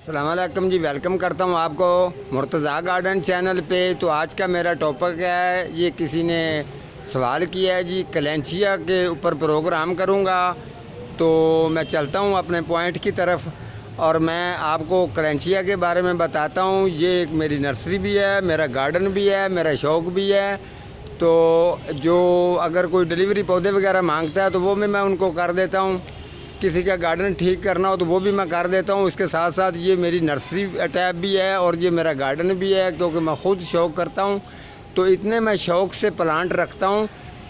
अस्सलामुअलैकुम जी, वेलकम करता हूँ आपको मुर्तज़ा गार्डन चैनल पे। तो आज का मेरा टॉपिक है, ये किसी ने सवाल किया है जी, कलेंचिया के ऊपर प्रोग्राम करूँगा। तो मैं चलता हूँ अपने पॉइंट की तरफ और मैं आपको कलेंचिया के बारे में बताता हूँ। ये एक मेरी नर्सरी भी है, मेरा गार्डन भी है, मेरा शौक़ भी है। तो जो अगर कोई डिलीवरी पौधे वगैरह मांगता है तो वो भी मैं उनको कर देता हूँ। किसी का गार्डन ठीक करना हो तो वो भी मैं कर देता हूँ। इसके साथ साथ ये मेरी नर्सरी टाइप भी है और ये मेरा गार्डन भी है, क्योंकि मैं ख़ुद शौक़ करता हूँ। तो इतने मैं शौक़ से प्लांट रखता हूँ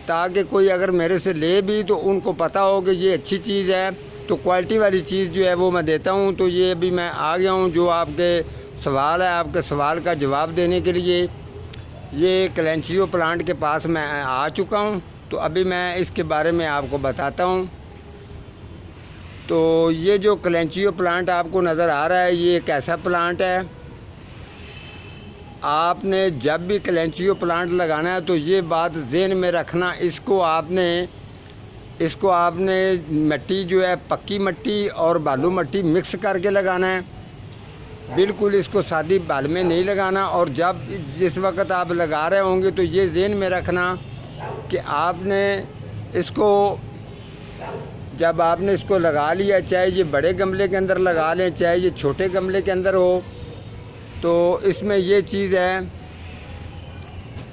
ताकि कोई अगर मेरे से ले भी तो उनको पता हो कि ये अच्छी चीज़ है, तो क्वालिटी वाली चीज़ जो है वो मैं देता हूँ। तो ये अभी मैं आ गया हूँ, जो आपके सवाल है, आपके सवाल का जवाब देने के लिए ये कलेंचियो प्लांट के पास मैं आ चुका हूँ। तो अभी मैं इसके बारे में आपको बताता हूँ। तो ये जो कलेंचियो प्लांट आपको नज़र आ रहा है, ये एक ऐसा प्लांट है, आपने जब भी कलेंचियो प्लांट लगाना है तो ये बात ज़हन में रखना, इसको आपने मिट्टी जो है पक्की मिट्टी और बालू मिट्टी मिक्स करके लगाना है। बिल्कुल इसको सादी बाल में नहीं लगाना। और जब जिस वक्त आप लगा रहे होंगे तो ये ज़हन में रखना कि जब आपने इसको लगा लिया, चाहे ये बड़े गमले के अंदर लगा लें, चाहे ये छोटे गमले के अंदर हो, तो इसमें ये चीज़ है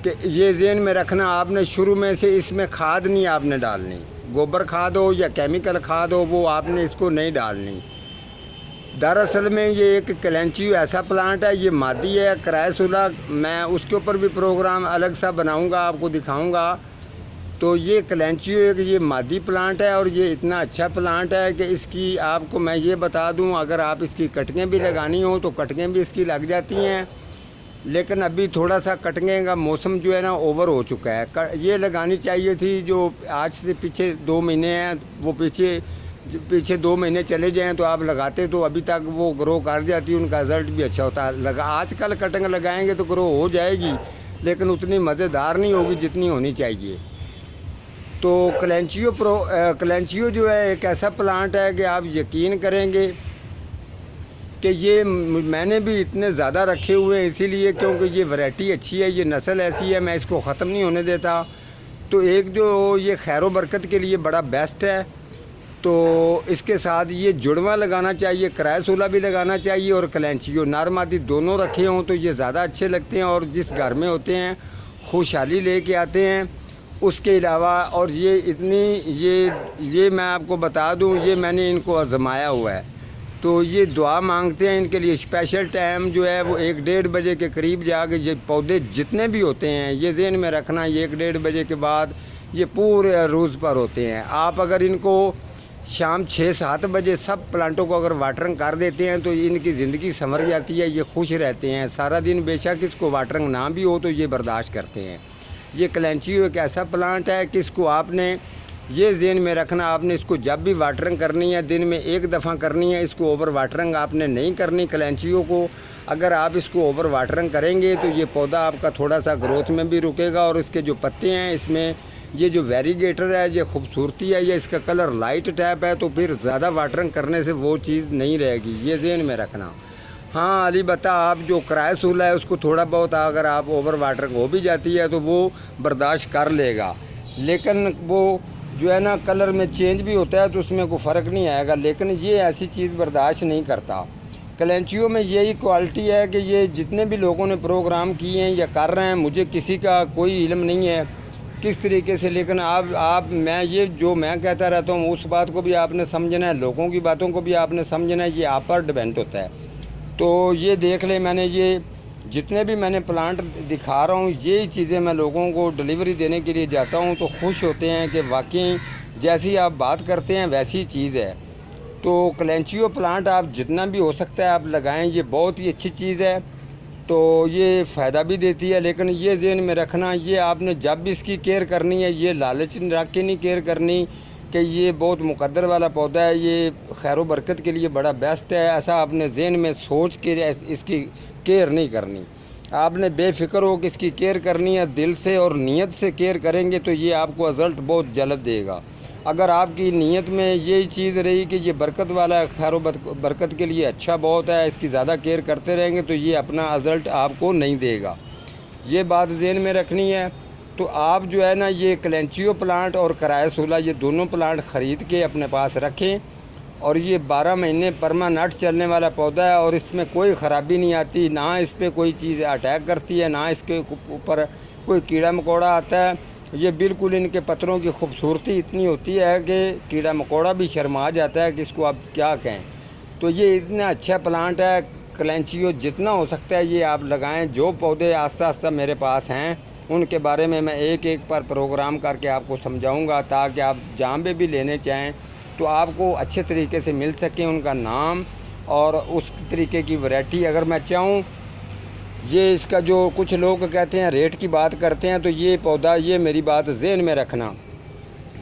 कि ये ज़हन में रखना, आपने शुरू में से इसमें खाद नहीं आपने डालनी, गोबर खाद हो या केमिकल खाद हो, वो आपने इसको नहीं डालनी। दरअसल में ये एक कलेंचियो ऐसा प्लांट है, ये मादी है, क्राइसुला। मैं उसके ऊपर भी प्रोग्राम अलग सा बनाऊंगा, आपको दिखाऊंगा। तो ये कलेंचियो एक ये मादी प्लांट है और ये इतना अच्छा प्लांट है कि इसकी आपको मैं ये बता दूं, अगर आप इसकी कटिंगें भी लगानी हो तो कटिंगें भी इसकी लग जाती हैं। लेकिन अभी थोड़ा सा कटिंगें का मौसम जो है ना ओवर हो चुका है। ये लगानी चाहिए थी, जो आज से पीछे 2 महीने हैं, वो पीछे 2 महीने चले जाएं तो आप लगाते तो अभी तक वो ग्रो कर जाती, उनका रिज़ल्ट भी अच्छा होता है। आजकल कटिंग लगाएंगे तो ग्रो हो जाएगी, लेकिन उतनी मज़ेदार नहीं होगी जितनी होनी चाहिए। तो कलेंचियो जो है एक ऐसा प्लांट है कि आप यकीन करेंगे कि ये मैंने भी इतने ज़्यादा रखे हुए हैं, इसीलिए क्योंकि ये वैरायटी अच्छी है, ये नस्ल ऐसी है, मैं इसको ख़त्म नहीं होने देता। तो एक जो ये खैर बरकत के लिए बड़ा बेस्ट है। तो इसके साथ ये जुड़वा लगाना चाहिए, क्राइसुला भी लगाना चाहिए और कलेंचियो नारमादी दोनों रखे हों तो ये ज़्यादा अच्छे लगते हैं और जिस घर में होते हैं खुशहाली लेके आते हैं। उसके अलावा और ये मैं आपको बता दूं, ये मैंने इनको आजमाया हुआ है। तो ये दुआ मांगते हैं, इनके लिए स्पेशल टाइम जो है वो 1-1:30 बजे के करीब जाके ये पौधे जितने भी होते हैं, ये ज़हन में रखना, ये 1-1:30 बजे के बाद ये पूरे रोज़ पर होते हैं। आप अगर इनको शाम 6-7 बजे सब प्लांटों को अगर वाटरिंग कर देते हैं तो इनकी ज़िंदगी संवर जाती है, ये खुश रहते हैं सारा दिन। बेशक इसको वाटरिंग ना भी हो तो ये बर्दाश्त करते हैं। ये कलेंचियो एक ऐसा प्लांट है कि इसको आपने ये ज़हन में रखना, आपने इसको जब भी वाटरिंग करनी है दिन में 1 दफ़ा करनी है, इसको ओवर वाटरिंग आपने नहीं करनी। कलेंचियो को अगर आप इसको ओवर वाटरिंग करेंगे तो ये पौधा आपका थोड़ा सा ग्रोथ में भी रुकेगा और इसके जो पत्ते हैं, इसमें ये जो वेरीगेटर है, ये खूबसूरती है, ये इसका कलर लाइट टाइप है, तो फिर ज़्यादा वाटरिंग करने से वो चीज़ नहीं रहेगी, ये ज़हन में रखना। हाँ अलबत्ता आप जो क्राइसुला है उसको थोड़ा बहुत अगर आप ओवर वाटरिंग हो भी जाती है तो वो बर्दाश्त कर लेगा, लेकिन वो जो है ना कलर में चेंज भी होता है तो उसमें कोई फ़र्क नहीं आएगा। लेकिन ये ऐसी चीज़ बर्दाश्त नहीं करता। कलेंचियो में यही क्वालिटी है कि ये जितने भी लोगों ने प्रोग्राम किए हैं या कर रहे हैं, मुझे किसी का कोई इल्म नहीं है किस तरीके से, लेकिन मैं कहता रहता हूँ उस बात को भी आपने समझना है, लोगों की बातों को भी आपने समझना है, ये आप पर डिपेंड होता है। तो ये देख ले, मैंने ये जितने भी मैंने प्लांट दिखा रहा हूँ, यही चीज़ें मैं लोगों को डिलीवरी देने के लिए जाता हूँ तो खुश होते हैं कि वाकई जैसी आप बात करते हैं वैसी चीज़ है। तो कलेंचियो प्लांट आप जितना भी हो सकता है आप लगाएं, ये बहुत ही अच्छी चीज़ है। तो ये फ़ायदा भी देती है, लेकिन ये ज़हन में रखना, ये आपने जब भी इसकी केयर करनी है, ये लालच रख के नहीं केयर करनी कि ये बहुत मुकद्दर वाला पौधा है, ये खैर बरकत के लिए बड़ा बेस्ट है, ऐसा आपने ज़हन में सोच के इसकी केयर नहीं करनी। आपने बेफिक्र हो कि इसकी केयर करनी है, दिल से और नीयत से केयर करेंगे तो ये आपको रिज़ल्ट बहुत जल्द देगा। अगर आपकी नीयत में यही चीज़ रही कि ये बरकत वाला है, खैर बरकत के लिए अच्छा बहुत है, इसकी ज़्यादा केयर करते रहेंगे तो ये अपना रिज़ल्ट आपको नहीं देगा। ये बात ज़हन में रखनी है। तो आप जो है ना ये कलेंचियो प्लांट और करायसूला ये दोनों प्लांट ख़रीद के अपने पास रखें। और ये 12 महीने परमानेंट चलने वाला पौधा है और इसमें कोई ख़राबी नहीं आती, ना इस पर कोई चीज़ अटैक करती है, ना इसके ऊपर कोई कीड़ा मकोड़ा आता है। ये बिल्कुल इनके पत्तों की खूबसूरती इतनी होती है कि कीड़ा मकोड़ा भी शर्मा जाता है कि इसको आप क्या कहें। तो ये इतना अच्छा प्लांट है कलेंचियो, जितना हो सकता है ये आप लगाएं। जो पौधे आस्ता आस्ता मेरे पास हैं उनके बारे में मैं एक एक पर प्रोग्राम करके आपको समझाऊंगा, ताकि आप जहाँ पे भी लेने चाहें तो आपको अच्छे तरीके से मिल सके, उनका नाम और उस तरीके की वैरायटी। अगर मैं चाहूँ ये इसका जो कुछ लोग कहते हैं रेट की बात करते हैं, तो ये पौधा, ये मेरी बात ज़हन में रखना,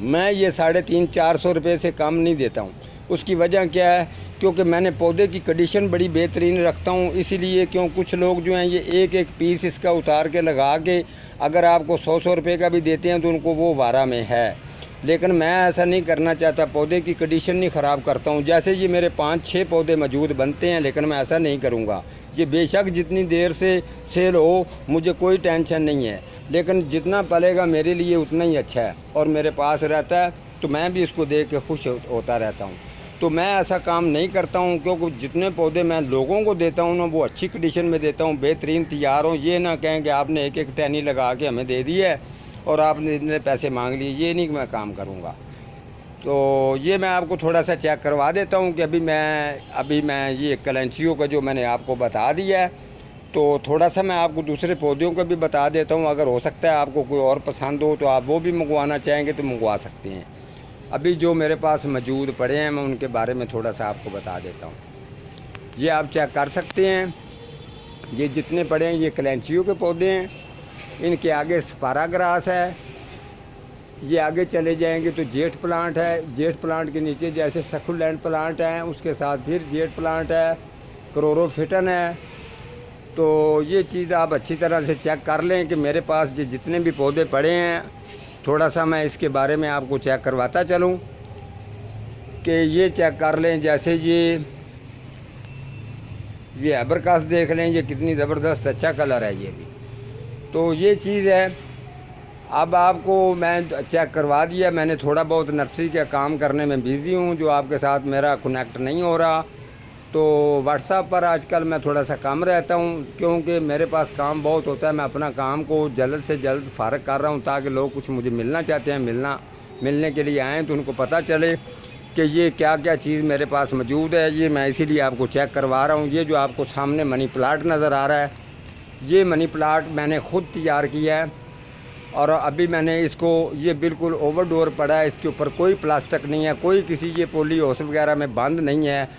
मैं ये 350-400 रुपये से कम नहीं देता हूँ। उसकी वजह क्या है, क्योंकि मैंने पौधे की कंडीशन बड़ी बेहतरीन रखता हूँ, इसीलिए। क्यों कुछ लोग जो हैं ये एक एक पीस इसका उतार के लगा के अगर आपको 100-100 रुपये का भी देते हैं तो उनको वो वारा में है। लेकिन मैं ऐसा नहीं करना चाहता, पौधे की कंडीशन नहीं ख़राब करता हूँ। जैसे ये मेरे 5-6 पौधे मौजूद बनते हैं, लेकिन मैं ऐसा नहीं करूँगा। ये बेशक जितनी देर से सेल हो मुझे कोई टेंशन नहीं है, लेकिन जितना पलेगा मेरे लिए उतना ही अच्छा है और मेरे पास रहता है तो मैं भी इसको देख के खुश होता रहता हूँ। तो मैं ऐसा काम नहीं करता हूँ, क्योंकि जितने पौधे मैं लोगों को देता हूँ ना वो अच्छी कंडीशन में देता हूँ, बेहतरीन तैयार हों। ये ना कहें कि आपने एक एक टहनी लगा के हमें दे दी है और आपने इतने पैसे मांग लिए, ये नहीं मैं काम करूँगा। तो ये मैं आपको थोड़ा सा चेक करवा देता हूँ कि अभी मैं ये कलेंचियो का जो मैंने आपको बता दिया है, तो थोड़ा सा मैं आपको दूसरे पौधों का भी बता देता हूँ। अगर हो सकता है आपको कोई और पसंद हो तो आप वो भी मंगवाना चाहेंगे तो मंगवा सकते हैं। अभी जो मेरे पास मौजूद पड़े हैं मैं उनके बारे में थोड़ा सा आपको बता देता हूँ। ये आप चेक कर सकते हैं, ये जितने पड़े हैं ये कलेंचियो के पौधे हैं। इनके आगे स्पाराग्रास है, ये आगे चले जाएंगे तो जेट प्लांट है। जेट प्लांट के नीचे जैसे सक्कुलेंट प्लांट है, उसके साथ फिर जेट प्लांट है, क्लोरोफिटन है। तो ये चीज़ आप अच्छी तरह से चेक कर लें कि मेरे पास जितने भी पौधे पड़े हैं, थोड़ा सा मैं इसके बारे में आपको चेक करवाता चलूँ कि ये चेक कर लें। जैसे ये एबरकास देख लें, ये कितनी ज़बरदस्त अच्छा कलर है ये भी। तो ये चीज़ है। अब आपको मैं चेक करवा दिया, मैंने थोड़ा बहुत नर्सरी का काम करने में बिज़ी हूँ, जो आपके साथ मेरा कनेक्ट नहीं हो रहा। तो व्हाट्सएप पर आजकल मैं थोड़ा सा कम रहता हूँ, क्योंकि मेरे पास काम बहुत होता है। मैं अपना काम को जल्द से जल्द फ़ारग कर रहा हूँ, ताकि लोग कुछ मुझे मिलना चाहते हैं मिलने के लिए आएँ तो उनको पता चले कि ये क्या क्या चीज़ मेरे पास मौजूद है। ये मैं इसीलिए आपको चेक करवा रहा हूँ। ये जो आपको सामने मनी प्लांट नज़र आ रहा है, ये मनी प्लांट मैंने ख़ुद तैयार किया है और अभी मैंने इसको, ये बिल्कुल ओवरडोर पड़ा है, इसके ऊपर कोई प्लास्टिक नहीं है, कोई किसी ये पोली हाउस वगैरह में बंद नहीं है।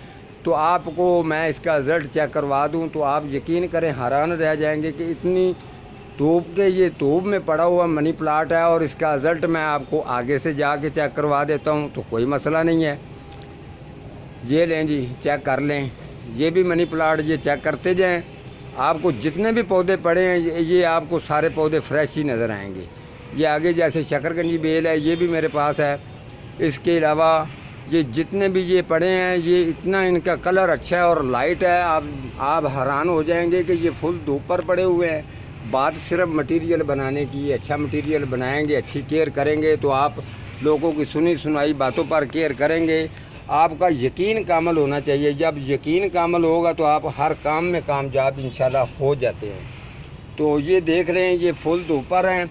तो आपको मैं इसका रिज़ल्ट चेक करवा दूं तो आप यकीन करें हैरान रह जाएंगे कि इतनी धूप के ये धूप में पड़ा हुआ मनी प्लांट है और इसका रिज़ल्ट मैं आपको आगे से जाके चेक करवा देता हूं, तो कोई मसला नहीं है। ये लें जी, चेक कर लें, ये भी मनी प्लांट, ये चेक करते जाएं। आपको जितने भी पौधे पड़े हैं ये आपको सारे पौधे फ्रेश ही नज़र आएंगे। ये आगे जैसे शकरकंजी बेल है, ये भी मेरे पास है। इसके अलावा ये जितने भी ये पड़े हैं, ये इतना इनका कलर अच्छा है और लाइट है, आप हैरान हो जाएंगे कि ये फुल धूप पर पड़े हुए हैं। बात सिर्फ मटेरियल बनाने की, अच्छा मटेरियल बनाएंगे, अच्छी केयर करेंगे तो आप लोगों की सुनी सुनाई बातों पर केयर करेंगे। आपका यकीन कामल होना चाहिए। जब यकीन कामल होगा तो आप हर काम में कामयाब इंशाल्लाह हो जाते हैं। तो ये देख रहे हैं, ये फुल धूप पर हैं,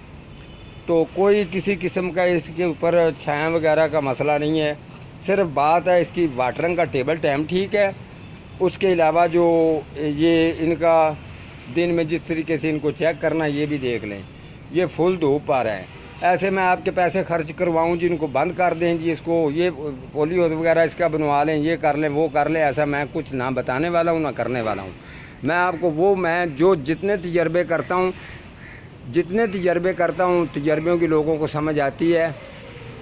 तो कोई किसी किस्म का इसके ऊपर छाया वगैरह का मसला नहीं है। सिर्फ बात है इसकी वाटरिंग का टेबल टाइम ठीक है। उसके अलावा जो ये इनका दिन में जिस तरीके से इनको चेक करना, ये भी देख लें, ये फुल धूप आ रहा है। ऐसे मैं आपके पैसे खर्च करवाऊँ जी, इनको बंद कर दें जी, इसको ये पोलियो वगैरह इसका बनवा लें, ये कर लें, वो कर लें, ऐसा मैं कुछ ना बताने वाला हूँ ना करने वाला हूँ। मैं आपको मैं जो जितने तजर्बे करता हूँ, तजर्बों की लोगों को समझ आती है।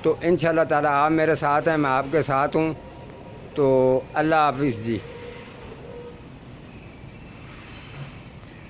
तो इंशाअल्लाह ताला आप मेरे साथ हैं, मैं आपके साथ हूँ। तो अल्लाह हाफिज़ जी।